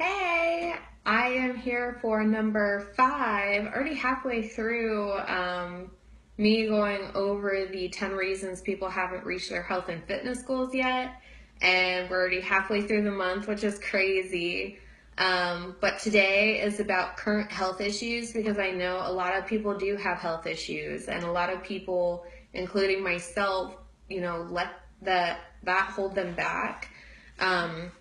Hey, I am here for number 5, already halfway through me going over the 10 reasons people haven't reached their health and fitness goals yet. And we're already halfway through the month, which is crazy. But today is about current health issues because I know a lot of people do have health issues, and a lot of people, including myself, let that hold them back. Um,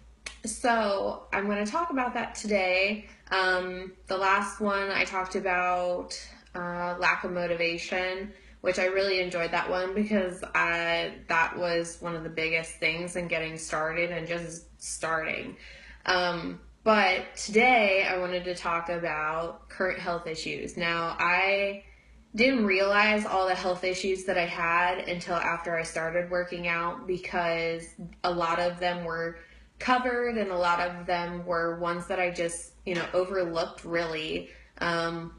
so I'm going to talk about that today. The last one I talked about lack of motivation, which I really enjoyed that one because that was one of the biggest things in getting started and just starting. But today I wanted to talk about current health issues. Now, I didn't realize all the health issues that I had until after I started working out because a lot of them were covered and a lot of them were ones that I just, overlooked really. I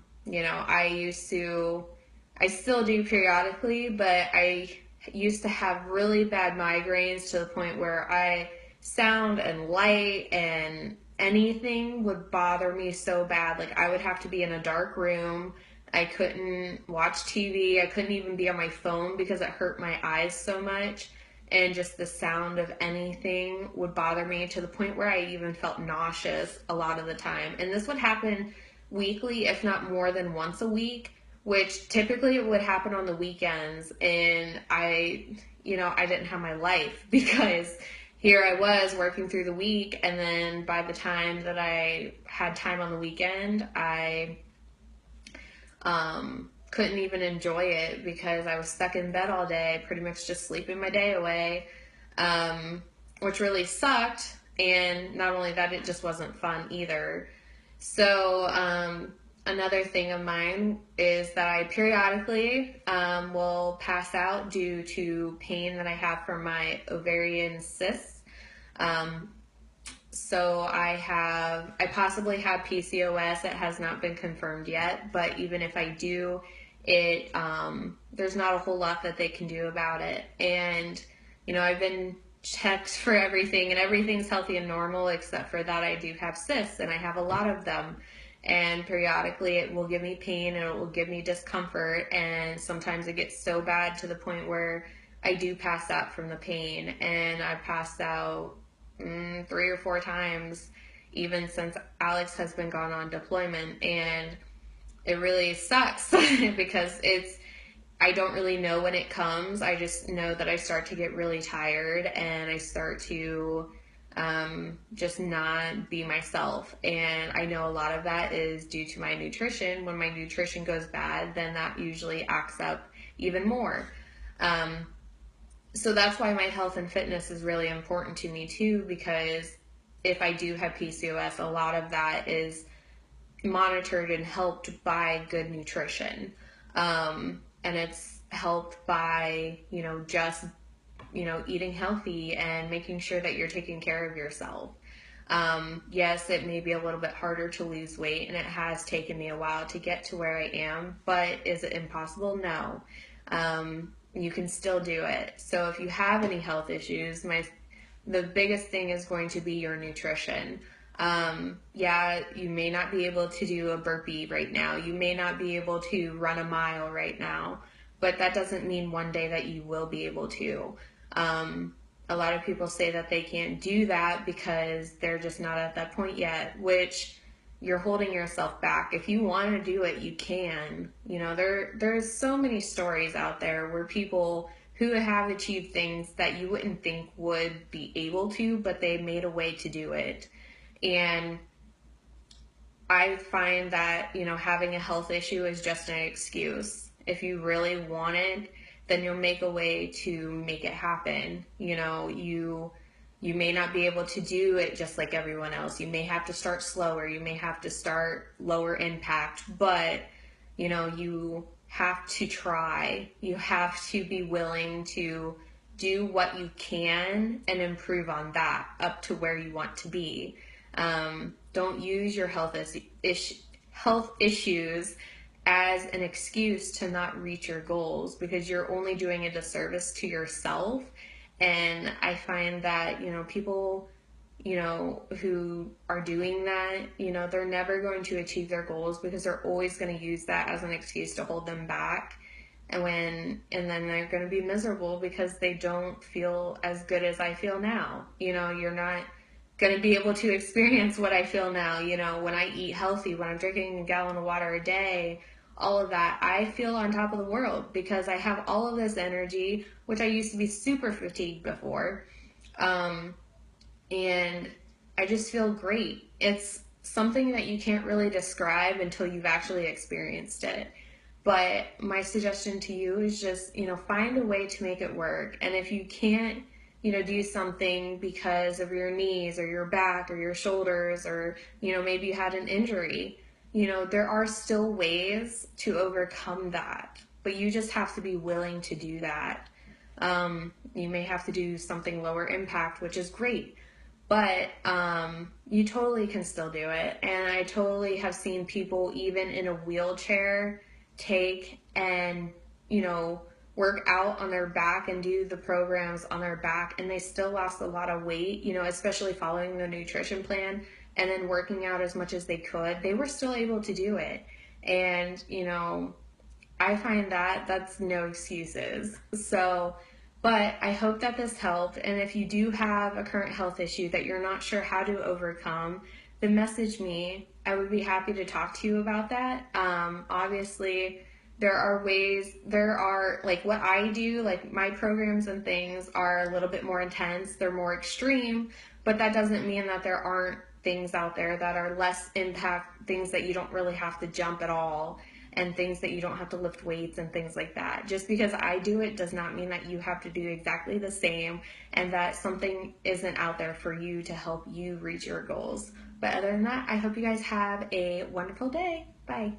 still do periodically, but I used to have really bad migraines to the point where sound and light and anything would bother me so bad. Like I would have to be in a dark room. I couldn't watch TV. I couldn't even be on my phone because it hurt my eyes so much. And just the sound of anything would bother me to the point where I even felt nauseous a lot of the time. And this would happen weekly, if not more than once a week, which typically it would happen on the weekends. And I didn't have my life because here I was working through the week. And then by the time that I had time on the weekend, I couldn't even enjoy it because I was stuck in bed all day, pretty much just sleeping my day away, which really sucked. And not only that, it just wasn't fun either. So, another thing of mine is that I periodically will pass out due to pain that I have from my ovarian cysts. So I possibly have PCOS. It has not been confirmed yet, but even if I do, there's not a whole lot that they can do about it. And, I've been checked for everything and everything's healthy and normal except for that I do have cysts and I have a lot of them. And periodically it will give me pain and it will give me discomfort. And sometimes it gets so bad to the point where I do pass out from the pain. And I passed out 3 or 4 times even since Alex has been gone on deployment, and it really sucks because I don't really know when it comes. I just know that I start to get really tired and I start to just not be myself. And I know a lot of that is due to my nutrition. When my nutrition goes bad, then that usually acts up even more. So that's why my health and fitness is really important to me too, because if I do have PCOS, a lot of that is monitored and helped by good nutrition. And it's helped by, eating healthy and making sure that you're taking care of yourself. Yes, it may be a little bit harder to lose weight, and it has taken me a while to get to where I am, but is it impossible? No. You can still do it. So if you have any health issues, the biggest thing is going to be your nutrition. You may not be able to do a burpee right now. You may not be able to run a mile right now, but that doesn't mean one day that you will be able to. A lot of people say that they can't do that because they're just not at that point yet, which you're holding yourself back. If you want to do it, you can. There's so many stories out there where people who have achieved things that you wouldn't think would be able to, but they made a way to do it. And I find that, having a health issue is just an excuse. If you really want it, then you'll make a way to make it happen. You may not be able to do it just like everyone else. You may have to start slower. You may have to start lower impact, but you have to try. You have to be willing to do what you can and improve on that up to where you want to be. Don't use your health issues as an excuse to not reach your goals, because you're only doing a disservice to yourself. And I find that, people who are doing that, they're never going to achieve their goals because they're always going to use that as an excuse to hold them back. And then they're going to be miserable because they don't feel as good as I feel now. You're not going to be able to experience what I feel now. When I eat healthy, when I'm drinking a gallon of water a day, all of that, I feel on top of the world because I have all of this energy, which I used to be super fatigued before. And I just feel great. It's something that you can't really describe until you've actually experienced it. But my suggestion to you is just, find a way to make it work. And if you can't, do something because of your knees or your back or your shoulders, or, maybe you had an injury, there are still ways to overcome that. But you just have to be willing to do that. You may have to do something lower impact, which is great. But you totally can still do it. And I totally have seen people, even in a wheelchair, take and, work out on their back and do the programs on their back, and they still lost a lot of weight, especially following the nutrition plan and then working out as much as they could. They were still able to do it. And, I find that that's no excuses. So, but I hope that this helped. And if you do have a current health issue that you're not sure how to overcome, then message me. I would be happy to talk to you about that. Obviously, there are like what I do, like my programs and things are a little bit more intense. They're more extreme, but that doesn't mean that there aren't things out there that are less impact, things that you don't really have to jump at all, and things that you don't have to lift weights and things like that. Just because I do it does not mean that you have to do exactly the same, and that something isn't out there for you to help you reach your goals. But other than that, I hope you guys have a wonderful day. Bye.